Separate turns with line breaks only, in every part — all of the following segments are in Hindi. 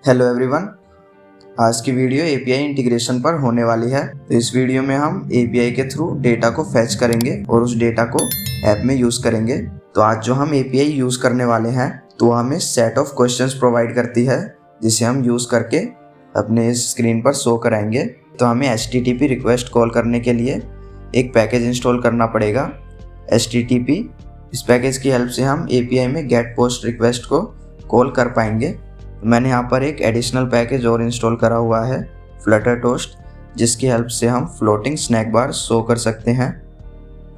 Hello everyone. आज की वीडियो एपीआई इंटीग्रेशन पर होने वाली है। तो इस वीडियो में हम एपीआई के थ्रू डेटा को फैच करेंगे और उस डेटा को ऐप में यूज़ करेंगे। तो आज जो हम एपीआई यूज़ करने वाले हैं तो हमें सेट ऑफ क्वेश्चंस प्रोवाइड करती है, जिसे हम यूज़ करके अपने स्क्रीन पर शो कराएंगे। तो हमें HTTP रिक्वेस्ट कॉल करने के लिए एक पैकेज इंस्टॉल करना पड़ेगा, HTTP। इस पैकेज की हेल्प से हम एपीआई में गेट पोस्ट रिक्वेस्ट को कॉल कर पाएंगे। मैंने यहाँ पर एक एडिशनल पैकेज और इंस्टॉल करा हुआ है, फ्लटर टोस्ट, जिसकी हेल्प से हम फ्लोटिंग स्नैक बार शो कर सकते हैं।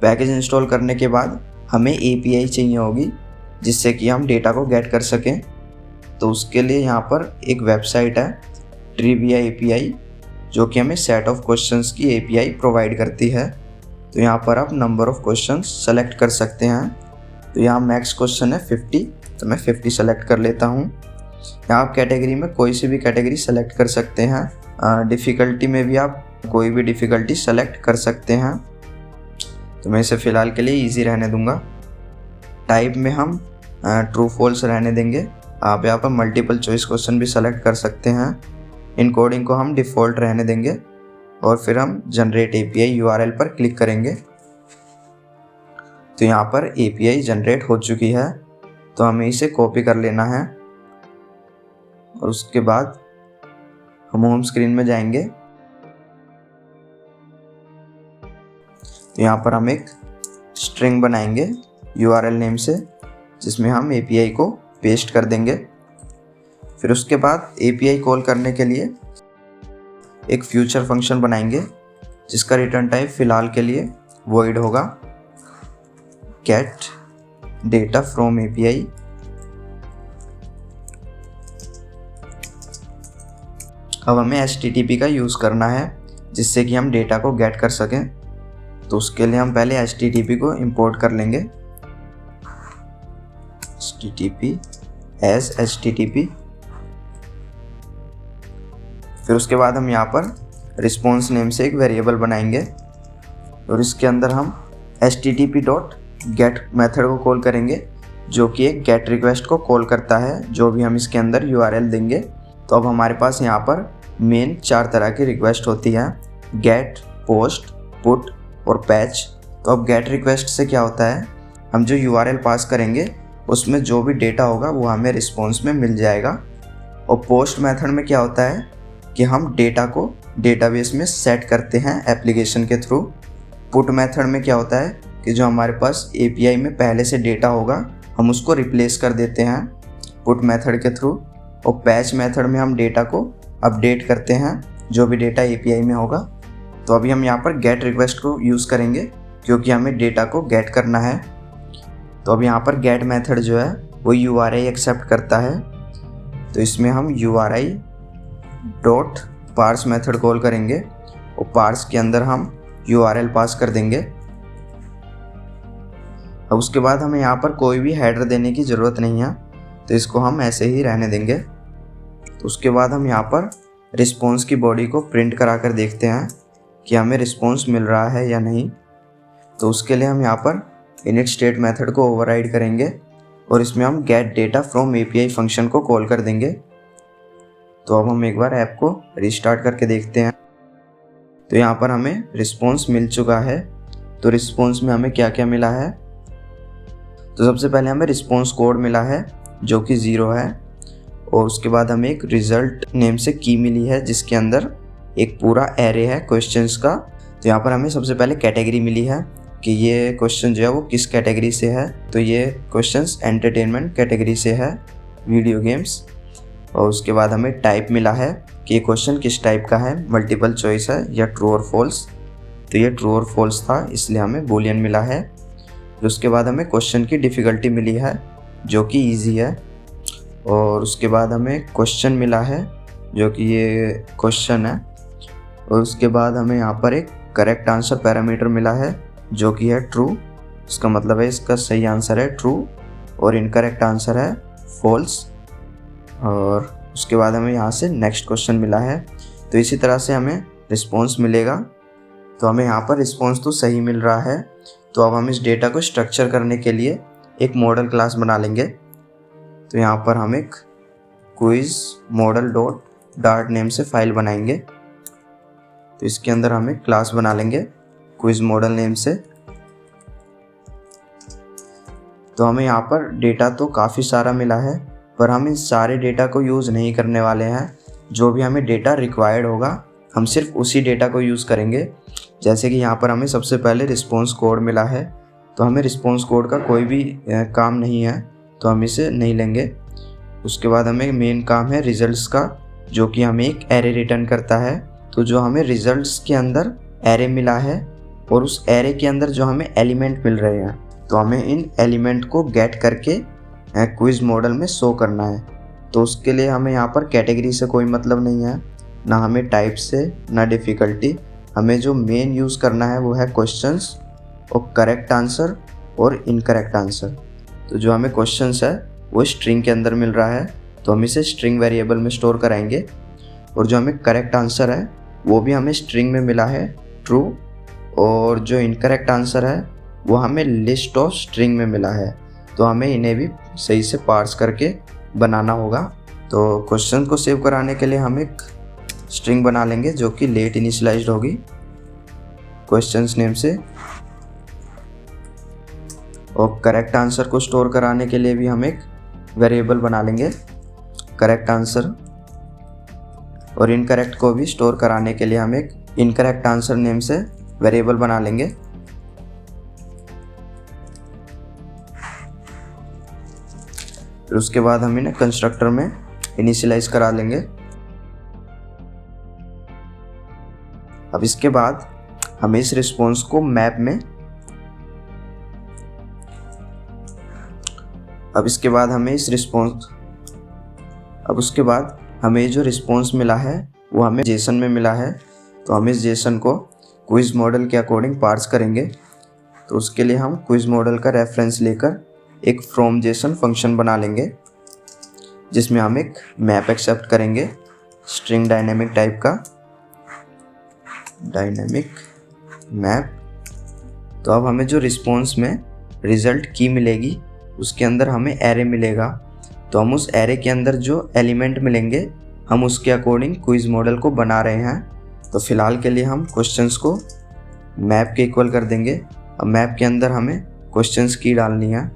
पैकेज इंस्टॉल करने के बाद हमें एपीआई चाहिए होगी जिससे कि हम डेटा को गेट कर सकें। तो उसके लिए यहाँ पर एक वेबसाइट है, ट्रिविया एपीआई, जो कि हमें सेट ऑफ क्वेश्चंस की एपीआई प्रोवाइड करती है। तो यहाँ पर आप नंबर ऑफ क्वेश्चंस सेलेक्ट कर सकते हैं। तो यहाँ मैक्स क्वेश्चन है 50, तो मैं 50 सेलेक्ट कर लेता हूँ। यहाँ आप कैटेगरी में कोई सी भी कैटेगरी सेलेक्ट कर सकते हैं। डिफ़िकल्टी में भी आप कोई भी डिफ़िकल्टी सेलेक्ट कर सकते हैं। तो मैं इसे फ़िलहाल के लिए इजी रहने दूंगा। टाइप में हम ट्रू फॉल्स रहने देंगे। आप यहाँ पर मल्टीपल चॉइस क्वेश्चन भी सेलेक्ट कर सकते हैं। इनकोडिंग को हम डिफ़ॉल्ट रहने देंगे और फिर हम जनरेट एपीआई यूआरएल पर क्लिक करेंगे। तो यहाँ पर एपीआई जनरेट हो चुकी है, तो हमें इसे कॉपी कर लेना है और उसके बाद हम होम स्क्रीन में जाएंगे। तो यहाँ पर हम एक स्ट्रिंग बनाएंगे यूआरएल नेम से, जिसमें हम एपीआई को पेस्ट कर देंगे। फिर उसके बाद एपीआई कॉल करने के लिए एक फ्यूचर फंक्शन बनाएंगे, जिसका रिटर्न टाइप फिलहाल के लिए वॉइड होगा, गेट डेटा फ्रॉम एपीआई। अब हमें HTTP का यूज़ करना है जिससे कि हम डेटा को गेट कर सकें। तो उसके लिए हम पहले HTTP को इंपोर्ट कर लेंगे, HTTP as HTTP। फिर उसके बाद हम यहाँ पर रिस्पॉन्स नेम से एक वेरिएबल बनाएंगे और इसके अंदर हम HTTP.get मेथड को कॉल करेंगे, जो कि एक गेट रिक्वेस्ट को कॉल करता है, जो भी हम इसके अंदर यूआरएल देंगे। तो अब हमारे पास यहाँ पर मेन 4 तरह की रिक्वेस्ट होती हैं, गेट, पोस्ट, पुट और पैच। तो अब गेट रिक्वेस्ट से क्या होता है, हम जो यूआरएल पास करेंगे उसमें जो भी डेटा होगा वो हमें रिस्पॉन्स में मिल जाएगा। और पोस्ट मेथड में क्या होता है कि हम डेटा को डेटाबेस में सेट करते हैं एप्लीकेशन के थ्रू। पुट मेथड में क्या होता है कि जो हमारे पास एपीआई में पहले से डेटा होगा हम उसको रिप्लेस कर देते हैं पुट मेथड के थ्रू। और पैच मेथड में हम डेटा को अपडेट करते हैं, जो भी डेटा एपीआई में होगा। तो अभी हम यहाँ पर गेट रिक्वेस्ट को यूज़ करेंगे क्योंकि हमें डेटा को गेट करना है। तो अब यहाँ पर गेट मेथड जो है वो URI एक्सेप्ट करता है। तो इसमें हम URI dot parse method call करेंगे और पार्स के अंदर हम URL पास कर देंगे। अब उसके बाद हमें यहाँ पर कोई भी हेडर देने की ज़रूरत नहीं है, तो इसको हम ऐसे ही रहने देंगे। तो उसके बाद हम यहाँ पर रिस्पॉन्स की बॉडी को प्रिंट करा कर देखते हैं कि हमें रिस्पॉन्स मिल रहा है या नहीं। तो उसके लिए हम यहाँ पर इनिट स्टेट मेथड को ओवरराइड करेंगे और इसमें हम gate data from API function को कॉल कर देंगे। तो अब हम एक बार ऐप को रिस्टार्ट करके देखते हैं। तो यहाँ पर हमें रिस्पॉन्स मिल चुका है। तो रिस्पॉन्स में हमें क्या क्या मिला है, तो सबसे पहले हमें रिस्पॉन्स कोड मिला है जो कि 0 है, और उसके बाद हमें एक रिजल्ट नेम से की मिली है जिसके अंदर एक पूरा एरे है क्वेश्चंस का। तो यहाँ पर हमें सबसे पहले कैटेगरी मिली है कि ये क्वेश्चन जो है वो किस कैटेगरी से है। तो ये क्वेश्चंस एंटरटेनमेंट कैटेगरी से है, वीडियो गेम्स। और उसके बाद हमें टाइप मिला है कि ये क्वेश्चन किस टाइप का है, मल्टीपल चॉइस है या ट्रू और फॉल्स। तो ये ट्रू और फॉल्स था, इसलिए हमें बूलियन मिला है। फिर उसके बाद हमें क्वेश्चन की डिफ़िकल्टी मिली है जो कि ईजी है। और उसके बाद हमें क्वेश्चन मिला है जो कि ये क्वेश्चन है। और उसके बाद हमें यहाँ पर एक करेक्ट आंसर पैरामीटर मिला है जो कि है ट्रू। इसका मतलब है इसका सही आंसर है ट्रू और इनकरेक्ट आंसर है फॉल्स। और उसके बाद हमें यहाँ से नेक्स्ट क्वेश्चन मिला है। तो इसी तरह से हमें रिस्पॉन्स मिलेगा। तो हमें यहाँ पर रिस्पॉन्स तो सही मिल रहा है। तो अब हम इस डेटा को स्ट्रक्चर करने के लिए एक मॉडल क्लास बना लेंगे। तो यहाँ पर हम एक quiz model dot dart name से फाइल बनाएंगे। तो इसके अंदर हम एक क्लास बना लेंगे क्विज मॉडल नेम से। तो हमें यहाँ पर डेटा तो काफ़ी सारा मिला है, पर हम इन सारे डेटा को यूज़ नहीं करने वाले हैं। जो भी हमें डेटा रिक्वायर्ड होगा हम सिर्फ उसी डेटा को यूज़ करेंगे। जैसे कि यहाँ पर हमें सबसे पहले रिस्पॉन्स कोड मिला है, तो हमें रिस्पॉन्स कोड का कोई भी काम नहीं है, तो हम इसे नहीं लेंगे। उसके बाद हमें मेन काम है रिजल्ट्स का, जो कि हमें एक एरे रिटर्न करता है। तो जो हमें रिजल्ट्स के अंदर एरे मिला है और उस एरे के अंदर जो हमें एलिमेंट मिल रहे हैं, तो हमें इन एलिमेंट को गेट करके क्विज मॉडल में शो करना है। तो उसके लिए हमें यहाँ पर कैटेगरी से कोई मतलब नहीं है, ना हमें टाइप से, ना डिफ़िकल्टी। हमें जो मेन यूज़ करना है वो है क्वेश्चंस और करेक्ट आंसर और इनकरेक्ट आंसर। तो जो हमें क्वेश्चंस है वो स्ट्रिंग के अंदर मिल रहा है, तो हम इसे स्ट्रिंग वेरिएबल में स्टोर कराएंगे। और जो हमें करेक्ट आंसर है वो भी हमें स्ट्रिंग में मिला है, ट्रू। और जो इनकरेक्ट आंसर है वो हमें लिस्ट ऑफ स्ट्रिंग में मिला है, तो हमें इन्हें भी सही से पार्स करके बनाना होगा। तो क्वेश्चन को सेव कराने के लिए हम एक स्ट्रिंग बना लेंगे जो कि लेट इनिशियलाइज्ड होगी क्वेश्चंस नेम से। और करेक्ट आंसर को स्टोर कराने के लिए भी हम एक वेरिएबल बना लेंगे करेक्ट आंसर। और इनकरेक्ट को भी स्टोर कराने के लिए हम एक इनकरेक्ट आंसर नेम से वेरिएबल बना लेंगे। फिर उसके बाद हम इन्हें कंस्ट्रक्टर में इनिशियलाइज करा लेंगे। अब इसके बाद हमें इस रिस्पॉन्स को मैप में उसके बाद हमें जो रिस्पॉन्स मिला है वो हमें जेसन में मिला है। तो हम इस जेसन को क्विज मॉडल के अकॉर्डिंग पार्स करेंगे। तो उसके लिए हम क्विज मॉडल का रेफरेंस लेकर एक फ्रॉम जेसन फंक्शन बना लेंगे, जिसमें हम एक मैप एक्सेप्ट करेंगे स्ट्रिंग डायनेमिक टाइप का, डायनेमिक मैप। तो अब हमें जो रिस्पॉन्स में रिजल्ट की मिलेगी उसके अंदर हमें एरे मिलेगा। तो हम उस एरे के अंदर जो एलिमेंट मिलेंगे हम उसके अकॉर्डिंग क्विज मॉडल को बना रहे हैं। तो फिलहाल के लिए हम क्वेश्चंस को मैप के इक्वल कर देंगे। अब मैप के अंदर हमें क्वेश्चंस की डालनी है,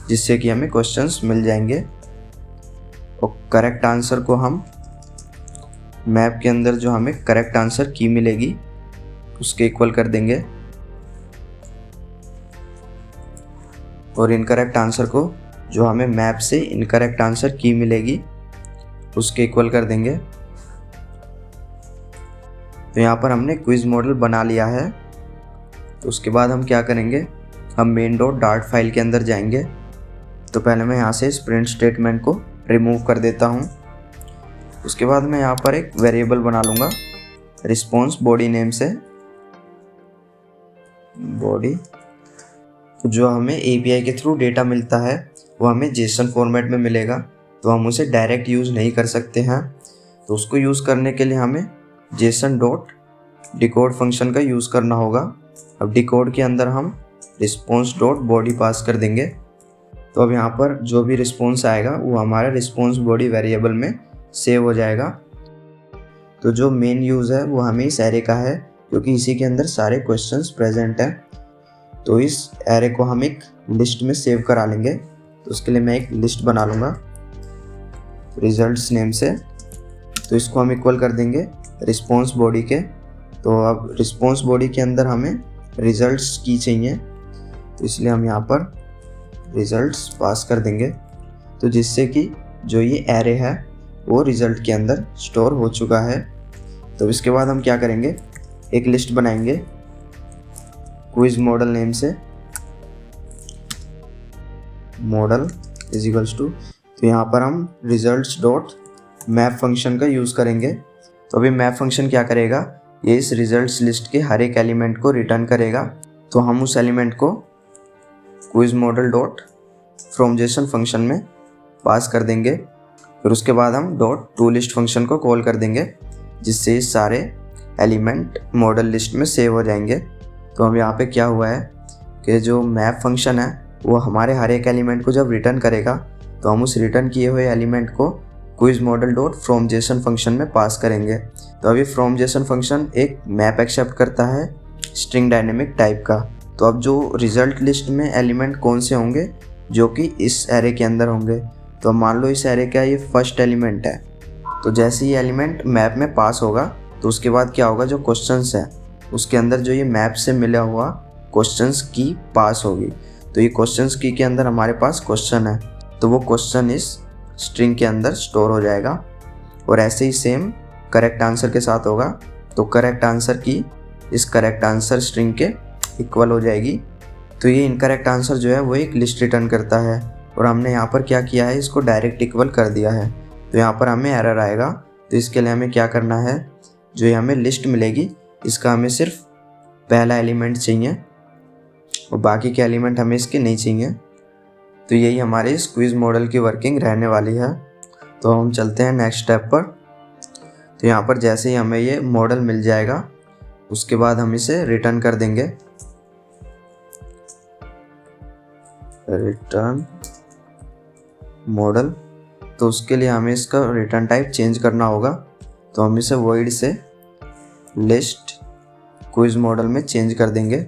जिससे कि हमें क्वेश्चंस मिल जाएंगे। और करेक्ट आंसर को हम मैप के अंदर जो हमें करेक्ट आंसर की मिलेगी उसके इक्वल कर देंगे। और इनकरेक्ट आंसर को जो हमें मैप से इनकरेक्ट आंसर की मिलेगी उसके इक्वल कर देंगे। तो यहाँ पर हमने क्विज मॉडल बना लिया है। तो उसके बाद हम क्या करेंगे, हम मेन डॉट डार्ट फाइल के अंदर जाएंगे। तो पहले मैं यहाँ से इस प्रिंट स्टेटमेंट को रिमूव कर देता हूँ। उसके बाद मैं यहाँ पर एक वेरिएबल बना लूँगा रिस्पॉन्स बॉडी नेम से, बॉडी। जो हमें API के थ्रू डेटा मिलता है वो हमें जेसन फॉर्मेट में मिलेगा, तो हम उसे डायरेक्ट यूज़ नहीं कर सकते हैं। तो उसको यूज़ करने के लिए हमें जेसन डॉट डिकोड फंक्शन का यूज़ करना होगा। अब डिकोड के अंदर हम रिस्पॉन्स डॉट बॉडी पास कर देंगे। तो अब यहाँ पर जो भी रिस्पॉन्स आएगा वो हमारे रिस्पॉन्स बॉडी वेरिएबल में सेव हो जाएगा। तो जो मेन यूज़ है वो हमें इस एरे का है, क्योंकि इसी के अंदर सारे क्वेश्चंस प्रेजेंट हैं। तो इस एरे को हम एक लिस्ट में सेव करा लेंगे। तो उसके लिए मैं एक लिस्ट बना लूँगा रिजल्ट्स नेम से। तो इसको हम इक्वल कर देंगे रिस्पॉन्स बॉडी के। तो अब रिस्पॉन्स बॉडी के अंदर हमें रिजल्ट्स की चाहिए, तो इसलिए हम यहाँ पर रिजल्ट्स पास कर देंगे। तो जिससे कि जो ये एरे है वो रिज़ल्ट के अंदर स्टोर हो चुका है। तो इसके बाद हम क्या करेंगे, एक लिस्ट बनाएंगे क्विज मॉडल नेम से, मॉडल इज इक्वल्स टू। तो यहाँ पर हम रिजल्ट्स डॉट मैप फंक्शन का यूज़ करेंगे। तो अभी मैप फंक्शन क्या करेगा, ये इस रिजल्ट्स लिस्ट के हर एक एलिमेंट को रिटर्न करेगा। तो हम उस एलिमेंट को quiz model dot from Jason function में पास कर देंगे। फिर उसके बाद हम डॉट टू लिस्ट फंक्शन को कॉल कर देंगे, जिससे इस सारे एलिमेंट मॉडल लिस्ट में सेव हो जाएंगे। तो अब यहाँ पे क्या हुआ है कि जो मैप फंक्शन है वो हमारे हर एक एलिमेंट को जब रिटर्न करेगा तो हम उस रिटर्न किए हुए एलिमेंट को quiz model dot from Jason function में पास करेंगे। तो अभी फ्रॉम जेसन फंक्शन एक मैप एक्सेप्ट करता है स्ट्रिंग डायनेमिक टाइप का। तो अब जो रिजल्ट लिस्ट में एलिमेंट कौन से होंगे जो कि इस एरे के अंदर होंगे। तो मान लो इस एरे का ये फर्स्ट एलिमेंट है, तो जैसे ही एलिमेंट मैप में पास होगा तो उसके बाद क्या होगा, जो क्वेश्चंस है उसके अंदर जो ये मैप से मिला हुआ क्वेश्चंस की पास होगी। तो ये क्वेश्चंस की के अंदर हमारे पास क्वेश्चन है, तो वो क्वेश्चन इस स्ट्रिंग के अंदर स्टोर हो जाएगा। और ऐसे ही सेम करेक्ट आंसर के साथ होगा, तो करेक्ट आंसर की इस करेक्ट आंसर स्ट्रिंग के इक्वल हो जाएगी। तो ये इनकरेक्ट आंसर जो है वो एक लिस्ट रिटर्न करता है, और हमने यहाँ पर क्या किया है, इसको डायरेक्ट इक्वल कर दिया है। तो यहाँ पर हमें एरर आएगा। तो इसके लिए हमें क्या करना है, जो ये हमें लिस्ट मिलेगी इसका हमें सिर्फ पहला एलिमेंट चाहिए और बाकी के एलिमेंट हमें इसके नहीं चाहिए। तो यही हमारे इस क्विज मॉडल की वर्किंग रहने वाली है। तो हम चलते हैं नेक्स्ट स्टेप पर। तो यहाँ पर जैसे ही हमें ये मॉडल मिल जाएगा उसके बाद हम इसे रिटर्न कर देंगे। रिटर्न मॉडल, तो उसके लिए हमें इसका रिटर्न टाइप चेंज करना होगा। तो हम इसे वॉइड से लिस्ट क्विज मॉडल में चेंज कर देंगे।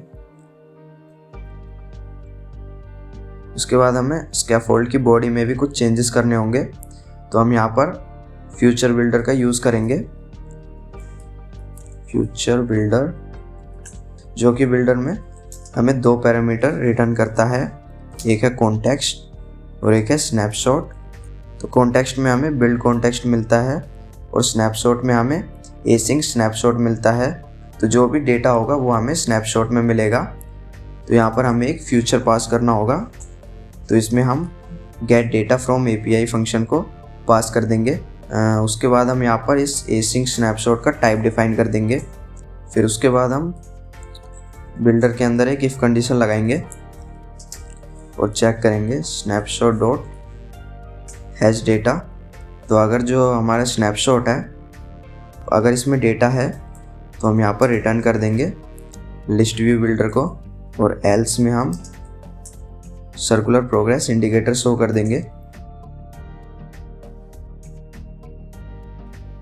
उसके बाद हमें स्कैफोल्ड की बॉडी में भी कुछ चेंजेस करने होंगे। तो हम यहाँ पर फ्यूचर बिल्डर का यूज़ करेंगे। फ्यूचर बिल्डर जो कि बिल्डर में हमें दो पैरामीटर रिटर्न करता है, एक है कॉन्टेक्स्ट और एक है स्नैपशॉट। तो कॉन्टेक्स्ट में हमें बिल्ड कॉन्टेक्स्ट मिलता है और स्नैपशॉट में हमें एसिंक स्नैपशॉट मिलता है। तो जो भी डेटा होगा वो हमें स्नैपशॉट में मिलेगा। तो यहाँ पर हमें एक फ्यूचर पास करना होगा। तो इसमें हम gate data from API function को पास कर देंगे। उसके बाद हम यहाँ पर इस एसिंक स्नैपशॉट का टाइप डिफाइन कर देंगे। फिर उसके बाद हम बिल्डर के अंदर एक इफ कंडीशन लगाएंगे और चेक करेंगे स्नैपशॉट डॉट हैज डेटा। तो अगर जो हमारा स्नैपशॉट है अगर इसमें डेटा है तो हम यहाँ पर रिटर्न कर देंगे लिस्ट व्यू बिल्डर को, और एल्स में हम सर्कुलर प्रोग्रेस इंडिकेटर शो कर देंगे।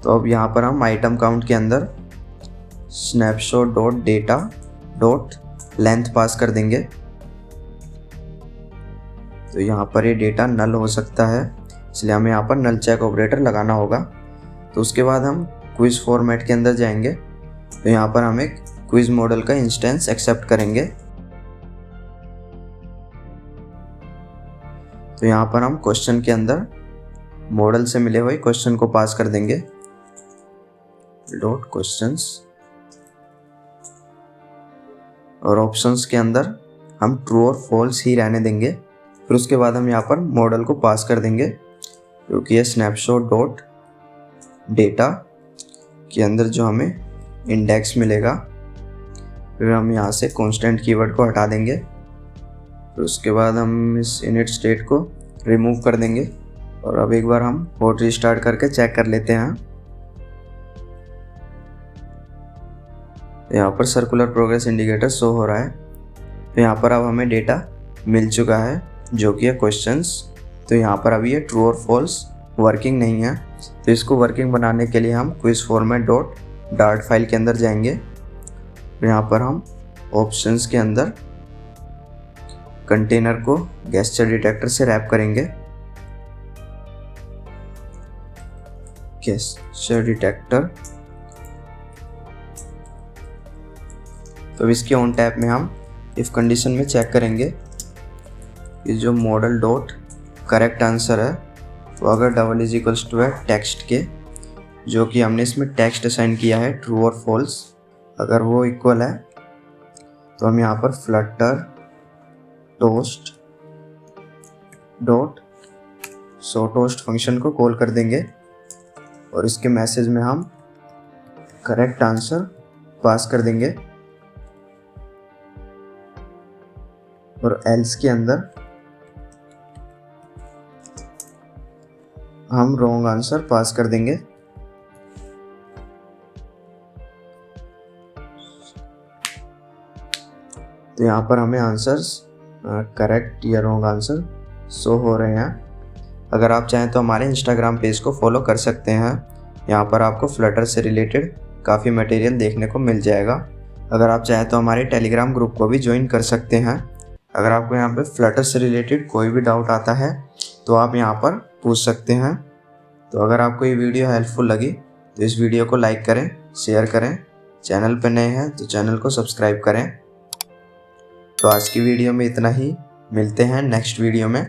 तो अब यहाँ पर हम आइटम काउंट के अंदर snapshot dot data dot length pass कर देंगे। तो यहाँ पर ये डेटा नल हो सकता है, इसलिए हमें यहाँ पर नल चेक ऑपरेटर लगाना होगा। तो उसके बाद हम क्विज फॉर्मेट के अंदर जाएंगे। तो यहाँ पर हम एक क्विज मॉडल का इंस्टेंस एक्सेप्ट करेंगे। तो यहाँ पर हम क्वेश्चन के अंदर मॉडल से मिले हुए क्वेश्चन को पास कर देंगे डॉट क्वेश्चंस, और ऑप्शंस के अंदर हम ट्रू और फॉल्स ही रहने देंगे। फिर उसके बाद हम यहाँ पर मॉडल को पास कर देंगे, क्योंकि ये स्नैपशॉट डॉट डेटा के अंदर जो हमें इंडेक्स मिलेगा। फिर हम यहाँ से कांस्टेंट कीवर्ड को हटा देंगे। फिर उसके बाद हम इस इनिट स्टेट को रिमूव कर देंगे। और अब एक बार हम कोड रिस्टार्ट करके चेक कर लेते हैं। यहाँ पर सर्कुलर प्रोग्रेस इंडिकेटर शो हो रहा है। तो यहाँ पर अब हमें डेटा मिल चुका है जो कि है क्वेश्चंस। तो यहाँ पर अभी ये ट्रू और फॉल्स वर्किंग नहीं है। तो इसको वर्किंग बनाने के लिए हम quiz format dot dart file के अंदर जाएंगे। तो यहाँ पर हम ऑप्शंस के अंदर कंटेनर को गेस्चर डिटेक्टर से रैप करेंगे। गेस्चर डिटेक्टर, तो इसके ऑन टैप में हम इफ कंडीशन में चेक करेंगे कि जो मॉडल डॉट करेक्ट आंसर है तो अगर डबल इज इक्वल्स टू है टेक्स्ट के, जो कि हमने इसमें टेक्स्ट असाइन किया है ट्रू और फॉल्स, अगर वो इक्वल है तो हम यहाँ पर Flutter toast dot show toast function को कॉल कर देंगे और इसके मैसेज में हम करेक्ट आंसर पास कर देंगे। और एल्स के अंदर हम रॉन्ग आंसर पास कर देंगे। तो यहाँ पर हमें आंसर्स करेक्ट या रॉन्ग आंसर शो हो रहे हैं। अगर आप चाहें तो हमारे इंस्टाग्राम पेज को फॉलो कर सकते हैं। यहाँ पर आपको फ्लटर से रिलेटेड काफ़ी मटेरियल देखने को मिल जाएगा। अगर आप चाहें तो हमारे टेलीग्राम ग्रुप को भी ज्वाइन कर सकते हैं। अगर आपको यहाँ पे फ्लटर से रिलेटेड कोई भी डाउट आता है तो आप यहाँ पर पूछ सकते हैं। तो अगर आपको ये वीडियो हेल्पफुल लगी तो इस वीडियो को लाइक करें, शेयर करें। चैनल पर नए हैं तो चैनल को सब्सक्राइब करें। तो आज की वीडियो में इतना ही, मिलते हैं नेक्स्ट वीडियो में।